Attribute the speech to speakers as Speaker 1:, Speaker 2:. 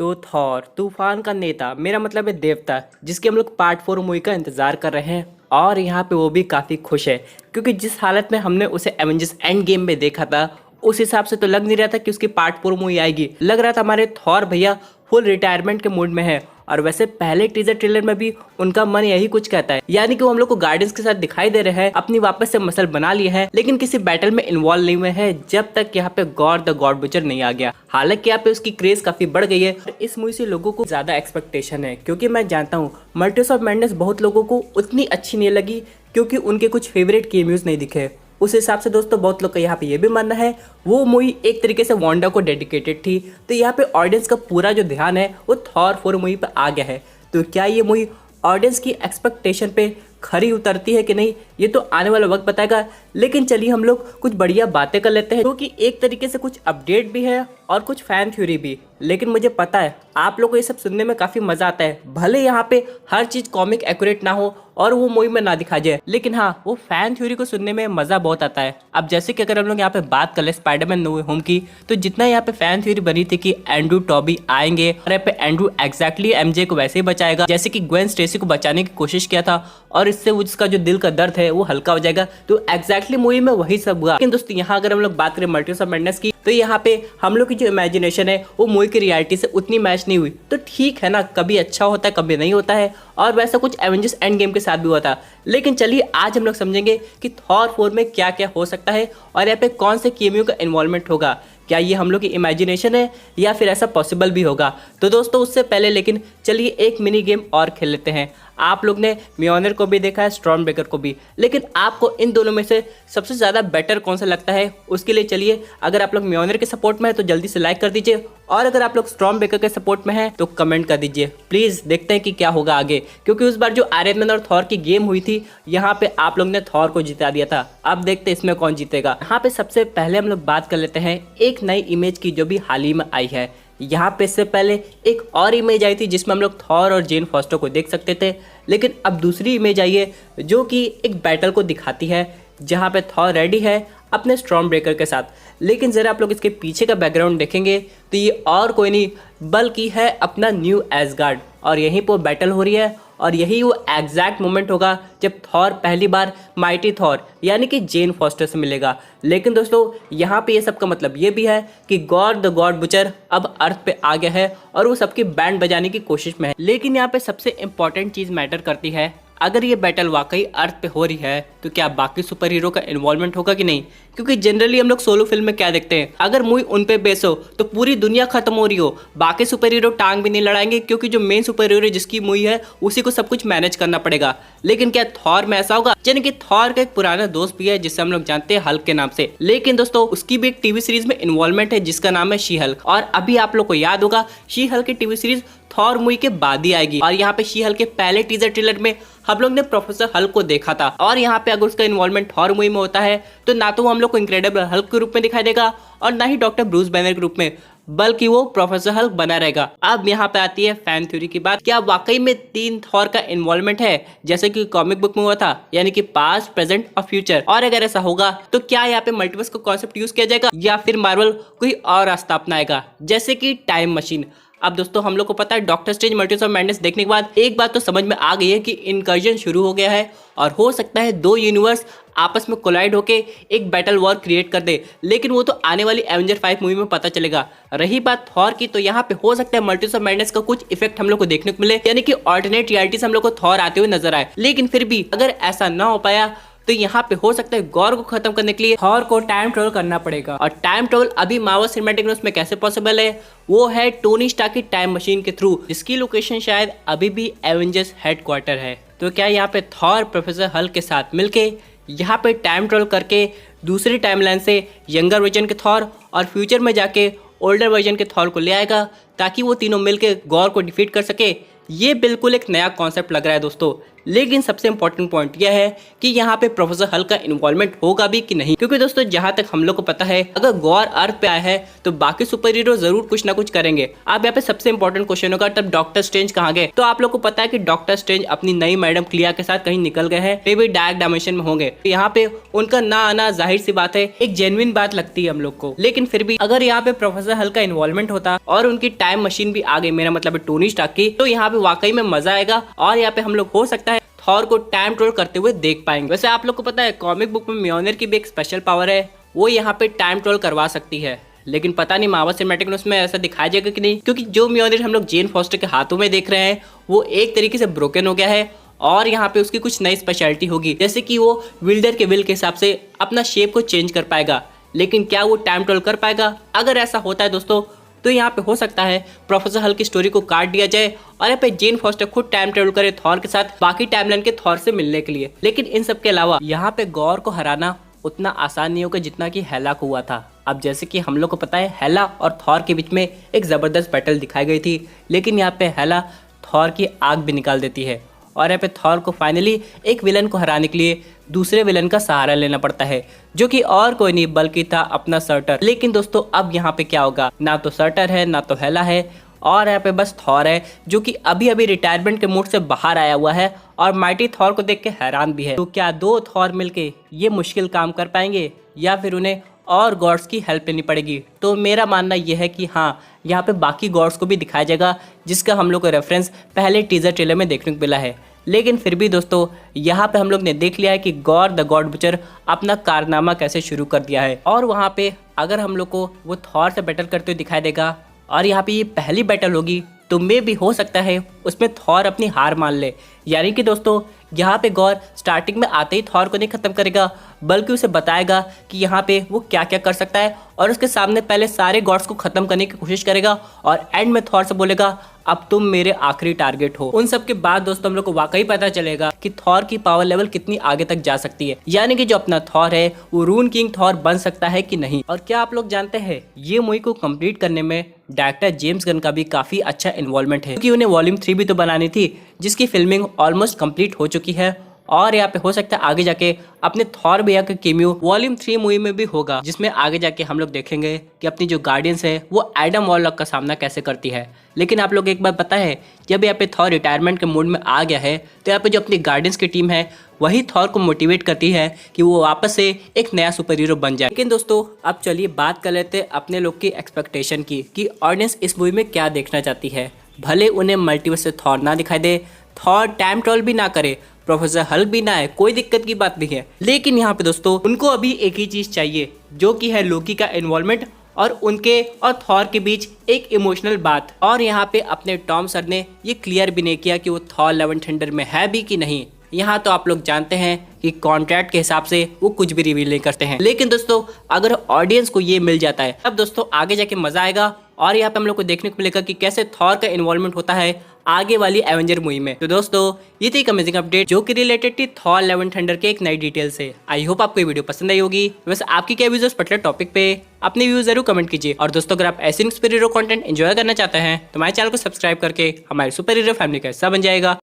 Speaker 1: तो थॉर तूफान का नेता मेरा मतलब है देवता जिसके हम लोग पार्ट 4 मूवी का इंतजार कर रहे हैं। और यहाँ पे वो भी काफ़ी खुश है क्योंकि जिस हालत में हमने उसे एवेंजर्स एंड गेम में देखा था उस हिसाब से तो लग नहीं रहा था कि उसकी पार्ट 4 मूवी आएगी। लग रहा था हमारे थॉर भैया फुल रिटायरमेंट के मूड में है। और वैसे पहले टीजर ट्रेलर में भी उनका मन यही कुछ कहता है, यानी कि वो हम लोग को गार्डियंस के साथ दिखाई दे रहे हैं, अपनी वापस से मसल बना लिए हैं, लेकिन किसी बैटल में इन्वॉल्व नहीं हुए हैं जब तक यहाँ पे गॉड द गॉड बुचर नहीं आ गया। हालांकि यहाँ पे उसकी क्रेज काफी बढ़ गई है और इस मूवी से लोगों को ज्यादा एक्सपेक्टेशन है क्योंकि मैं जानता हूँ मल्टीवर्स ऑफ मैडनेस बहुत लोगों को उतनी अच्छी नहीं लगी क्योंकि उनके कुछ फेवरेट कैमियोज नहीं दिखे। उस हिसाब से दोस्तों बहुत लोग का यहाँ पे ये भी मानना है वो मूवी एक तरीके से वांडा को डेडिकेटेड थी। तो यहाँ पे ऑडियंस का पूरा जो ध्यान है वो थॉर 4 मूवी पे आ गया है। तो क्या ये मूवी ऑडियंस की एक्सपेक्टेशन पे खरी उतरती है कि नहीं ये तो आने वाला वक्त बताएगा। लेकिन चलिए हम लोग कुछ बढ़िया बातें कर लेते हैं क्योंकि एक तरीके से कुछ अपडेट भी है और कुछ फैन थ्योरी भी। लेकिन मुझे पता है आप लोगों को ये सब सुनने में काफ़ी मज़ा आता है, भले यहाँ पे हर चीज़ कॉमिक एक्यूरेट ना हो और वो मूवी में ना दिखा जाए, लेकिन हाँ वो फैन थ्योरी को सुनने में मज़ा बहुत आता है। अब जैसे कि अगर हम लोग यहाँ पे बात कर ले स्पाइडरमैन नो वे होम की, तो जितना यहाँ पे फैन थ्योरी बनी थी कि एंड्रू टॉबी आएंगे और यहाँ पे एंड्रू एग्जैक्टली एमजे को वैसे ही बचाएगा जैसे कि ग्वेन स्टेसी को बचाने की कोशिश किया था और इससे उसका जो दिल का दर्द है वो हल्का हो जाएगा। तो एग्जैक्टली मूवी में वही सब हुआ। लेकिन दोस्तों यहाँ अगर हम लोग बात करें मल्टीवर्स ऑफ मैडनेस की, तो यहाँ पे हम लोग की जो इमेजिनेशन है वो मूवी की रियलिटी से उतनी मैच नहीं हुई। तो ठीक है ना, कभी अच्छा होता है कभी नहीं होता है और वैसा कुछ एवेंजर्स एंड गेम के साथ भी हुआ था। लेकिन चलिए आज हम लोग समझेंगे कि थॉर 4 में क्या क्या हो सकता है और यहाँ पे कौन से कैमियो का इन्वॉल्वमेंट होगा। क्या ये हम लोग की इमेजिनेशन है या फिर ऐसा पॉसिबल भी होगा। तो दोस्तों उससे पहले लेकिन चलिए एक मिनी गेम और खेल लेते हैं। आप लोग ने म्योनर को भी देखा है, स्टॉर्म ब्रेकर को भी, लेकिन आपको इन दोनों में से सबसे ज़्यादा बेटर कौन सा लगता है उसके लिए चलिए अगर आप लोग म्योनर के सपोर्ट में है तो जल्दी से लाइक कर दीजिए और अगर आप लोग स्टॉर्म ब्रेकर के सपोर्ट में हैं तो कमेंट कर दीजिए। प्लीज़ देखते हैं कि क्या होगा आगे, क्योंकि उस बार जो आयरन मैन और थॉर की गेम हुई थी यहाँ पे आप लोग ने थॉर को जिता दिया था। अब देखते हैं इसमें कौन जीतेगा। यहाँ पे सबसे पहले हम लोग बात कर लेते हैं एक नई इमेज की जो भी हाल ही में आई है। यहाँ पे इससे पहले एक और इमेज आई थी जिसमें हम लोग थॉर और जेन फॉस्टर को देख सकते थे, लेकिन अब दूसरी इमेज आई है जो कि एक बैटल को दिखाती है जहाँ पे थॉर रेडी है अपने स्टॉर्म ब्रेकर के साथ। लेकिन ज़रा आप लोग इसके पीछे का बैकग्राउंड देखेंगे तो ये और कोई नहीं बल्कि है अपना न्यू एसगार्ड और यहीं पर बैटल हो रही है और यही वो एग्जैक्ट मोमेंट होगा जब थॉर पहली बार माइटी थॉर यानी कि जेन फॉस्टर से मिलेगा। लेकिन दोस्तों यहाँ पे ये सब का मतलब ये भी है कि गॉड द गॉड बुचर अब अर्थ पे आ गया है और वो सबकी बैंड बजाने की कोशिश में है। लेकिन यहाँ पे सबसे इंपॉर्टेंट चीज़ मैटर करती है, अगर ये बैटल वाकई अर्थ पे हो रही है तो क्या बाकी सुपर हीरो का इन्वॉल्वमेंट होगा कि नहीं। क्योंकि जनरली हम लोग सोलो फिल्म में क्या देखते हैं, अगर मूवी उन पे बेस हो तो पूरी दुनिया खत्म हो रही हो, बाकी सुपर हीरो टांग भी नहीं लड़ाएंगे क्योंकि जो मेन सुपर हीरो जिसकी मूवी है उसी को सब कुछ मैनेज करना पड़ेगा। लेकिन क्या थॉर में ऐसा होगा? यानी कि थॉर का एक पुराना दोस्त भी है जिससे हम लोग जानते हैं हल्क के नाम से, लेकिन दोस्तों उसकी भी एक टीवी सीरीज में इन्वॉल्वमेंट है जिसका नाम है शी हल्क। और अभी आप लोग को याद होगा शी हल्क की टीवी सीरीज थॉर मूवी के बाद ही आएगी और यहाँ पे शी हल्क के पहले टीजर ट्रेलर में हम लोग ने प्रोफेसर हल्क को देखा था और यहाँ पे अगर उसका इन्वॉल्वमेंट थॉर मूवी में होता है तो ना तो वो हम लोग को इनक्रेडिबल हल्क के रूप में दिखाई देगा और ना ही डॉक्टर ब्रूस बैनर के रूप में, बल्कि वो प्रोफेसर हल्क बना रहेगा। अब यहाँ पे आती है फैन थ्योरी की बात। क्या वाकई में 3 थॉर का इन्वॉल्वमेंट है जैसे कि कॉमिक बुक में हुआ था, यानी कि पास्ट प्रेजेंट और फ्यूचर? और अगर ऐसा होगा तो क्या यहाँ पे मल्टीवर्स का कॉन्सेप्ट यूज किया जाएगा या फिर मार्वल कोई और रास्ता अपनाएगा जैसे कि टाइम मशीन? अब दोस्तों हम लोग को पता है doctor strange multiverse of madness देखने के बाद एक बात तो समझ में आ गई है कि इनकर्जन शुरू हो गया है और हो सकता है 2 यूनिवर्स आपस में कोलाइड होके एक बैटल वॉर क्रिएट कर दे। लेकिन वो तो आने वाली एवेंजर 5 मूवी में पता चलेगा। रही बात थॉर की, तो यहाँ पे हो सकता है मल्टीवर्स ऑफ मैडनेस का कुछ इफेक्ट हम लोग को देखने को मिले, यानी कि ऑल्टरनेट रियलिटी से हम लोग को थॉर आते हुए नजर आए। लेकिन फिर भी अगर ऐसा ना हो पाया तो यहाँ पे हो सकता है गॉर को खत्म करने के लिए थॉर को टाइम ट्रेवल करना पड़ेगा। और टाइम ट्रेवल अभी मार्वल सिनेमैटिक यूनिवर्स में कैसे पॉसिबल है, वो है टोनी स्टार्क की टाइम मशीन के थ्रू, जिसकी लोकेशन शायद अभी भी एवेंजर्स हेडक्वार्टर है। तो क्या यहाँ पे थॉर प्रोफेसर हल्क के साथ मिलके यहाँ पे टाइम ट्रेवल करके दूसरी टाइमलाइन से यंगर वर्जन के थॉर और फ्यूचर में जाके ओल्डर वर्जन के थॉर को ले आएगा ताकि वो तीनों मिलके गॉर को डिफीट कर सके? ये बिल्कुल एक नया कॉन्सेप्ट लग रहा है दोस्तों। लेकिन सबसे इंपॉर्टेंट पॉइंट यह है कि यहाँ पे प्रोफेसर हल्क का इन्वॉल्वमेंट होगा भी कि नहीं, क्योंकि दोस्तों जहां तक हम लोग को पता है अगर गॉर अर्थ पे आया है तो बाकी सुपर हीरो जरूर कुछ ना कुछ करेंगे। अब यहाँ पे सबसे इंपॉर्टेंट क्वेश्चन होगा तब डॉक्टर स्ट्रेंज कहाँ गए। तो आप लोग को पता है कि डॉक्टर स्ट्रेंज अपनी नई मैडम क्लिया के साथ कहीं निकल गए हैं, मे भी डार्क डायमेंशन में होंगे। तो यहाँ पे उनका ना आना जाहिर सी बात है एक जेन्युइन बात लगती है हम लोग को। लेकिन फिर भी अगर यहाँ पे प्रोफेसर हल्क का इन्वॉल्वमेंट होता और उनकी टाइम मशीन भी आ गई, मेरा मतलब है टोनी स्टार्क की, तो यहाँ पे वाकई में मजा आएगा और यहाँ पे हम लोग हो सकता है थॉर को टाइम ट्रेवल करते हुए देख पाएंगे। वैसे आप लोग को पता है कॉमिक बुक में म्योनिर की भी एक स्पेशल पावर है, वो यहाँ पे टाइम ट्रेवल करवा सकती है। लेकिन पता नहीं मार्वल सिनेमैटिक में उसमें ऐसा दिखाया जाएगा कि नहीं, क्योंकि जो म्योनिर हम लोग जेन फॉस्टर के हाथों में देख रहे हैं वो एक तरीके से ब्रोकन हो गया है और यहाँ पे उसकी कुछ नई स्पेशलिटी होगी, जैसे कि वो विल्डर के विल के हिसाब से अपना शेप को चेंज कर पाएगा। लेकिन क्या वो टाइम ट्रेवल कर पाएगा? अगर ऐसा होता है दोस्तों तो यहाँ पे हो सकता है प्रोफेसर हल्क की स्टोरी को काट दिया जाए और यहाँ पे जेन फॉस्टर खुद टाइम ट्रेवल करे थॉर के साथ बाकी टाइमलाइन के थॉर से मिलने के लिए। लेकिन इन सब के अलावा यहाँ पे गॉर को हराना उतना आसान नहीं होगा जितना कि हेला को हुआ था। अब जैसे कि हम लोग को पता है हेला और थॉर के बीच में एक जबरदस्त बैटल दिखाई गई थी, लेकिन यहाँ पे हेला थॉर की आग भी निकाल देती है और यहाँ पे थॉर को फाइनली एक विलन को हराने के लिए दूसरे विलन का सहारा लेना पड़ता है, जो कि और कोई नहीं बल्कि था अपना सर्टर। लेकिन दोस्तों अब यहाँ पे क्या होगा, ना तो सर्टर है ना तो हेला है और यहाँ पे बस थॉर है, जो कि अभी अभी रिटायरमेंट के मूड से बाहर आया हुआ है और माइटी थॉर को देख के हैरान भी है। तो क्या दो थॉर मिलके ये मुश्किल काम कर पाएंगे या फिर उन्हें और गॉड्स की हेल्प लेनी पड़ेगी? तो मेरा मानना यह है कि हाँ, यहाँ पे बाकी गॉड्स को भी दिखाया जाएगा जिसका हम लोग को रेफरेंस पहले टीजर ट्रेलर में देखने को मिला है। लेकिन फिर भी दोस्तों यहाँ पे हम लोग ने देख लिया है कि गॉर द गॉड बुचर अपना कारनामा कैसे शुरू कर दिया है और वहाँ पे अगर हम लोग को वो थॉर से बैटल करते हुए दिखाई देगा और यहाँ पे ये पहली बैटल होगी तो मे भी हो सकता है उसमें थॉर अपनी हार मान ले। यानी कि दोस्तों यहाँ पे गॉर स्टार्टिंग में आते ही थॉर को नहीं खत्म करेगा बल्कि उसे बताएगा कि यहाँ पे वो क्या क्या कर सकता है और उसके सामने पहले सारे गॉड्स को खत्म करने की कोशिश करेगा और एंड में थॉर से बोलेगा अब तुम मेरे आखिरी टारगेट हो। उन सब के बाद दोस्तों हम लोग को वाकई पता चलेगा कि थॉर की पावर लेवल कितनी आगे तक जा सकती है, यानी कि जो अपना थॉर है वो रून किंग थॉर बन सकता है कि नहीं। और क्या आप लोग जानते हैं ये मूवी को कंप्लीट करने में डायरेक्टर जेम्स गन का भी काफी अच्छा इन्वॉल्वमेंट है, क्योंकि उन्हें वॉल्यूम 3 भी तो बनानी थी जिसकी फिल्मिंग ऑलमोस्ट कंप्लीट हो चुकी है और यहाँ पे हो सकता है आगे जाके अपने थॉर भैया का केमियो वॉल्यूम 3 मूवी में भी होगा, जिसमें आगे जाके हम लोग देखेंगे कि अपनी जो गार्डियंस है वो एडम वॉरलॉक का सामना कैसे करती है। लेकिन आप लोग एक बात पता है, जब यहाँ पे थॉर रिटायरमेंट के मूड में आ गया है तो यहाँ पे जो अपनी गार्डियंस की टीम है वही थॉर को मोटिवेट करती है कि वो वापस से एक नया सुपर हीरो बन जाए। लेकिन दोस्तों अब चलिए बात कर लेते हैं अपने लोग की एक्सपेक्टेशन की कि ऑडियंस इस मूवी में क्या देखना चाहती है। भले उन्हें मल्टीवर्स से थॉर ना दिखाई दे, थॉर टाइम ट्रैवल भी ना करे, प्रोफेसर हल्क भी ना है, कोई दिक्कत की बात नहीं है, लेकिन यहाँ पे दोस्तों उनको अभी एक ही चीज चाहिए जो कि है लोकी का इन्वॉल्वमेंट और उनके और थॉर के बीच एक इमोशनल बात। और यहाँ पे अपने टॉम सर ने ये क्लियर भी नहीं किया कि वो थॉर लव एंड थंडर में है भी कि नहीं। यहाँ तो आप लोग जानते हैं कि कॉन्ट्रैक्ट के हिसाब से वो कुछ भी रिवील नहीं करते हैं। लेकिन दोस्तों अगर ऑडियंस को ये मिल जाता है तब दोस्तों आगे जाके मजा आएगा और यहाँ पे हम लोग को देखने को मिलेगा कि कैसे थॉर का इन्वॉल्वमेंट होता है आगे वाली एवेंजर मूवी में। तो दोस्तों ये थी एक अमेजिंग अपडेट जो कि रिलेटेड थी थॉर लव एंड थंडर के एक नई डिटेल से। आई होप आपको ये वीडियो पसंद आई होगी। वैसे आपकी क्या व्यूज पर्टिकुलर टॉपिक पे अपने व्यूज जरूर कमेंट कीजिए। और दोस्तों अगर आप ऐसे सुपर हीरो कंटेंट एंजॉय करना चाहते हैं तो हमारे चैनल को सब्सक्राइब करके हमारे सुपर हीरो फैमिली का हिस्सा बन जाएगा।